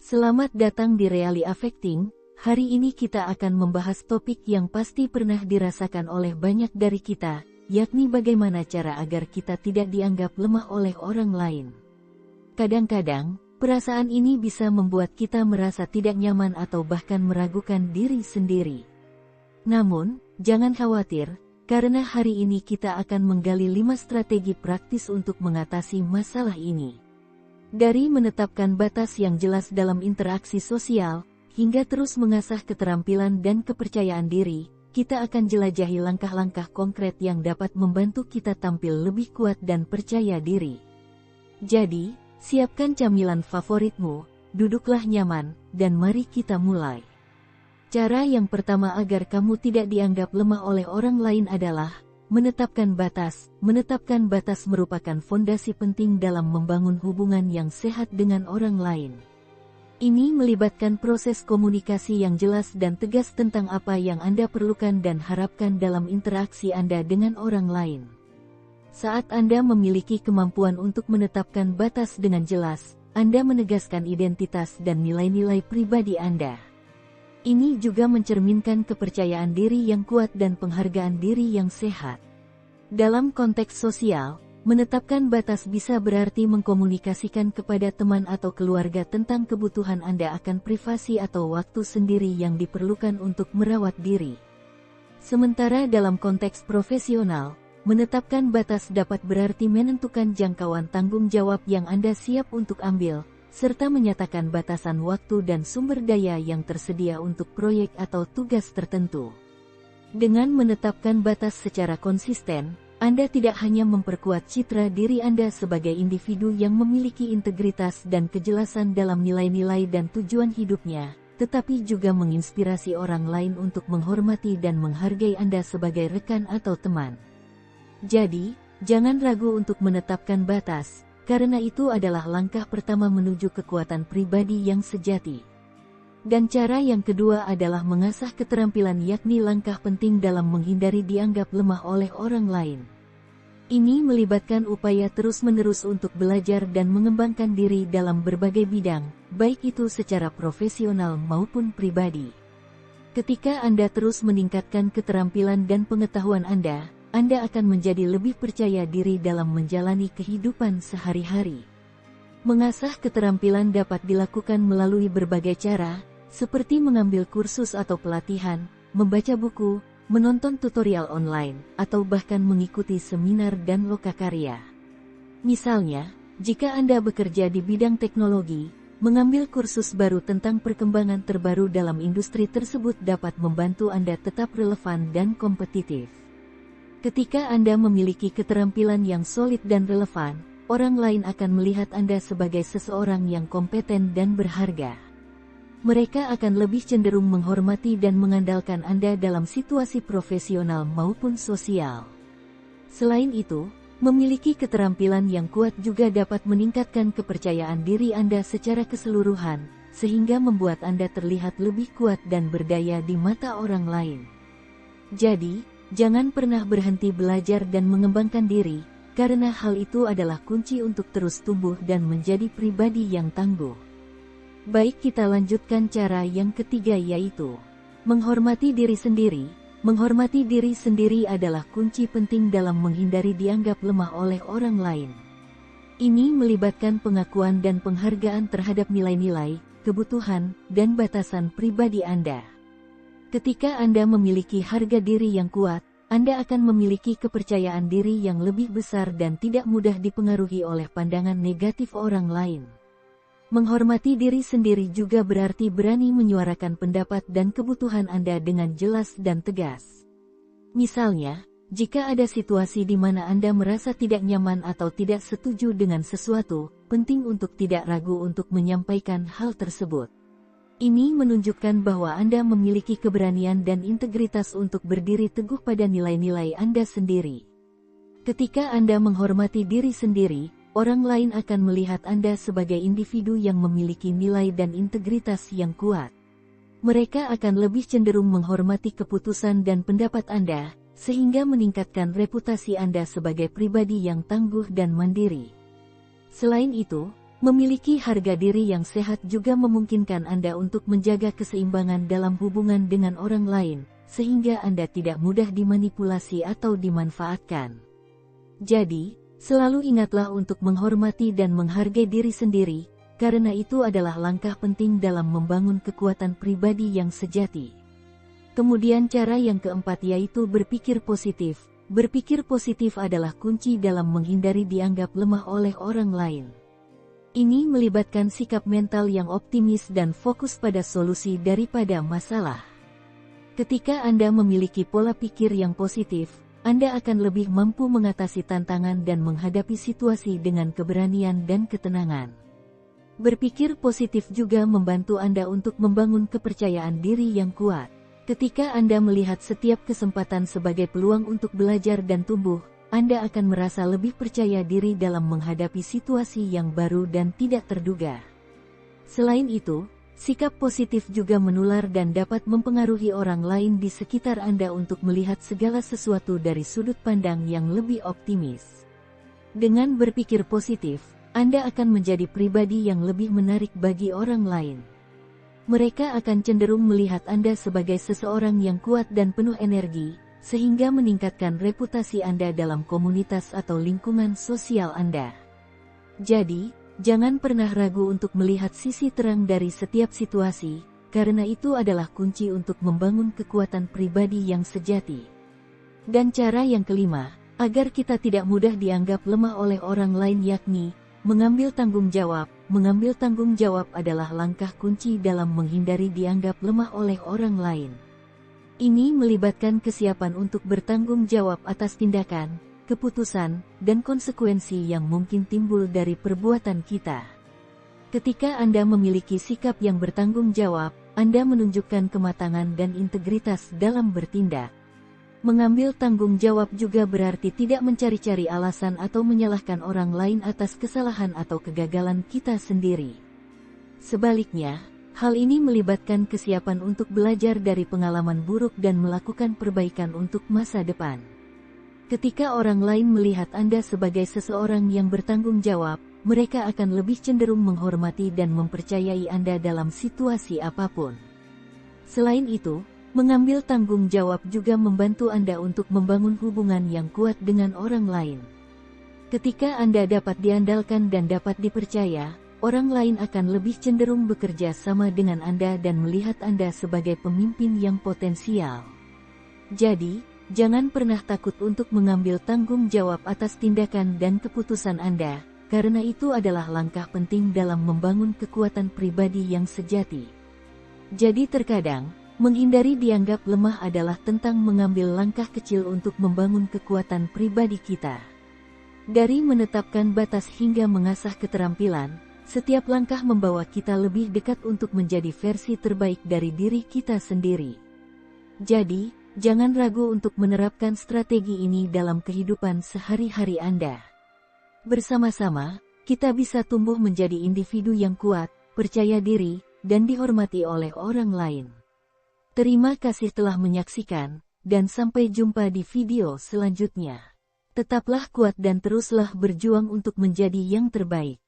Selamat datang di Really Affecting. Hari ini kita akan membahas topik yang pasti pernah dirasakan oleh banyak dari kita, yakni bagaimana cara agar kita tidak dianggap lemah oleh orang lain. Kadang-kadang, perasaan ini bisa membuat kita merasa tidak nyaman atau bahkan meragukan diri sendiri. Namun, jangan khawatir, karena hari ini kita akan menggali 5 strategi praktis untuk mengatasi masalah ini. Dari menetapkan batas yang jelas dalam interaksi sosial, hingga terus mengasah keterampilan dan kepercayaan diri, kita akan jelajahi langkah-langkah konkret yang dapat membantu kita tampil lebih kuat dan percaya diri. Jadi, siapkan camilan favoritmu, duduklah nyaman, dan mari kita mulai. Cara yang pertama agar kamu tidak dianggap lemah oleh orang lain adalah menetapkan batas. Menetapkan batas merupakan fondasi penting dalam membangun hubungan yang sehat dengan orang lain. Ini melibatkan proses komunikasi yang jelas dan tegas tentang apa yang Anda perlukan dan harapkan dalam interaksi Anda dengan orang lain. Saat Anda memiliki kemampuan untuk menetapkan batas dengan jelas, Anda menegaskan identitas dan nilai-nilai pribadi Anda. Ini juga mencerminkan kepercayaan diri yang kuat dan penghargaan diri yang sehat. Dalam konteks sosial, menetapkan batas bisa berarti mengkomunikasikan kepada teman atau keluarga tentang kebutuhan Anda akan privasi atau waktu sendiri yang diperlukan untuk merawat diri. Sementara dalam konteks profesional, menetapkan batas dapat berarti menentukan jangkauan tanggung jawab yang Anda siap untuk ambil, serta menyatakan batasan waktu dan sumber daya yang tersedia untuk proyek atau tugas tertentu. Dengan menetapkan batas secara konsisten, Anda tidak hanya memperkuat citra diri Anda sebagai individu yang memiliki integritas dan kejelasan dalam nilai-nilai dan tujuan hidupnya, tetapi juga menginspirasi orang lain untuk menghormati dan menghargai Anda sebagai rekan atau teman. Jadi, jangan ragu untuk menetapkan batas, karena itu adalah langkah pertama menuju kekuatan pribadi yang sejati. Dan cara yang kedua adalah mengasah keterampilan, yakni langkah penting dalam menghindari dianggap lemah oleh orang lain. Ini melibatkan upaya terus-menerus untuk belajar dan mengembangkan diri dalam berbagai bidang, baik itu secara profesional maupun pribadi. Ketika Anda terus meningkatkan keterampilan dan pengetahuan Anda akan menjadi lebih percaya diri dalam menjalani kehidupan sehari-hari. Mengasah keterampilan dapat dilakukan melalui berbagai cara, seperti mengambil kursus atau pelatihan, membaca buku, menonton tutorial online, atau bahkan mengikuti seminar dan lokakarya. Misalnya, jika Anda bekerja di bidang teknologi, mengambil kursus baru tentang perkembangan terbaru dalam industri tersebut dapat membantu Anda tetap relevan dan kompetitif. Ketika Anda memiliki keterampilan yang solid dan relevan, orang lain akan melihat Anda sebagai seseorang yang kompeten dan berharga. Mereka akan lebih cenderung menghormati dan mengandalkan Anda dalam situasi profesional maupun sosial. Selain itu, memiliki keterampilan yang kuat juga dapat meningkatkan kepercayaan diri Anda secara keseluruhan, sehingga membuat Anda terlihat lebih kuat dan berdaya di mata orang lain. Jadi, jangan pernah berhenti belajar dan mengembangkan diri, karena hal itu adalah kunci untuk terus tumbuh dan menjadi pribadi yang tangguh. Baik, kita lanjutkan cara yang ketiga, yaitu menghormati diri sendiri. Menghormati diri sendiri adalah kunci penting dalam menghindari dianggap lemah oleh orang lain. Ini melibatkan pengakuan dan penghargaan terhadap nilai-nilai, kebutuhan, dan batasan pribadi Anda. Ketika Anda memiliki harga diri yang kuat, Anda akan memiliki kepercayaan diri yang lebih besar dan tidak mudah dipengaruhi oleh pandangan negatif orang lain. Menghormati diri sendiri juga berarti berani menyuarakan pendapat dan kebutuhan Anda dengan jelas dan tegas. Misalnya, jika ada situasi di mana Anda merasa tidak nyaman atau tidak setuju dengan sesuatu, penting untuk tidak ragu untuk menyampaikan hal tersebut. Ini menunjukkan bahwa Anda memiliki keberanian dan integritas untuk berdiri teguh pada nilai-nilai Anda sendiri. Ketika Anda menghormati diri sendiri, orang lain akan melihat Anda sebagai individu yang memiliki nilai dan integritas yang kuat. Mereka akan lebih cenderung menghormati keputusan dan pendapat Anda, sehingga meningkatkan reputasi Anda sebagai pribadi yang tangguh dan mandiri. Selain itu, Memiliki harga diri yang sehat juga memungkinkan Anda untuk menjaga keseimbangan dalam hubungan dengan orang lain, sehingga Anda tidak mudah dimanipulasi atau dimanfaatkan. Jadi, selalu ingatlah untuk menghormati dan menghargai diri sendiri, karena itu adalah langkah penting dalam membangun kekuatan pribadi yang sejati. Kemudian cara yang keempat yaitu berpikir positif. Berpikir positif adalah kunci dalam menghindari dianggap lemah oleh orang lain. Ini melibatkan sikap mental yang optimis dan fokus pada solusi daripada masalah. Ketika Anda memiliki pola pikir yang positif, Anda akan lebih mampu mengatasi tantangan dan menghadapi situasi dengan keberanian dan ketenangan. Berpikir positif juga membantu Anda untuk membangun kepercayaan diri yang kuat. Ketika Anda melihat setiap kesempatan sebagai peluang untuk belajar dan tumbuh, Anda akan merasa lebih percaya diri dalam menghadapi situasi yang baru dan tidak terduga. Selain itu, sikap positif juga menular dan dapat mempengaruhi orang lain di sekitar Anda untuk melihat segala sesuatu dari sudut pandang yang lebih optimis. Dengan berpikir positif, Anda akan menjadi pribadi yang lebih menarik bagi orang lain. Mereka akan cenderung melihat Anda sebagai seseorang yang kuat dan penuh energi, sehingga meningkatkan reputasi Anda dalam komunitas atau lingkungan sosial Anda. Jadi, jangan pernah ragu untuk melihat sisi terang dari setiap situasi, karena itu adalah kunci untuk membangun kekuatan pribadi yang sejati. Dan cara yang kelima, agar kita tidak mudah dianggap lemah oleh orang lain yakni, mengambil tanggung jawab. Mengambil tanggung jawab adalah langkah kunci dalam menghindari dianggap lemah oleh orang lain. Ini melibatkan kesiapan untuk bertanggung jawab atas tindakan, keputusan, dan konsekuensi yang mungkin timbul dari perbuatan kita. Ketika Anda memiliki sikap yang bertanggung jawab, Anda menunjukkan kematangan dan integritas dalam bertindak. Mengambil tanggung jawab juga berarti tidak mencari-cari alasan atau menyalahkan orang lain atas kesalahan atau kegagalan kita sendiri. Sebaliknya, hal ini melibatkan kesiapan untuk belajar dari pengalaman buruk dan melakukan perbaikan untuk masa depan. Ketika orang lain melihat Anda sebagai seseorang yang bertanggung jawab, mereka akan lebih cenderung menghormati dan mempercayai Anda dalam situasi apapun. Selain itu, mengambil tanggung jawab juga membantu Anda untuk membangun hubungan yang kuat dengan orang lain. Ketika Anda dapat diandalkan dan dapat dipercaya, orang lain akan lebih cenderung bekerja sama dengan Anda dan melihat Anda sebagai pemimpin yang potensial. Jadi, jangan pernah takut untuk mengambil tanggung jawab atas tindakan dan keputusan Anda, karena itu adalah langkah penting dalam membangun kekuatan pribadi yang sejati. Jadi terkadang, menghindari dianggap lemah adalah tentang mengambil langkah kecil untuk membangun kekuatan pribadi kita. Dari menetapkan batas hingga mengasah keterampilan, setiap langkah membawa kita lebih dekat untuk menjadi versi terbaik dari diri kita sendiri. Jadi, jangan ragu untuk menerapkan strategi ini dalam kehidupan sehari-hari Anda. Bersama-sama, kita bisa tumbuh menjadi individu yang kuat, percaya diri, dan dihormati oleh orang lain. Terima kasih telah menyaksikan, dan sampai jumpa di video selanjutnya. Tetaplah kuat dan teruslah berjuang untuk menjadi yang terbaik.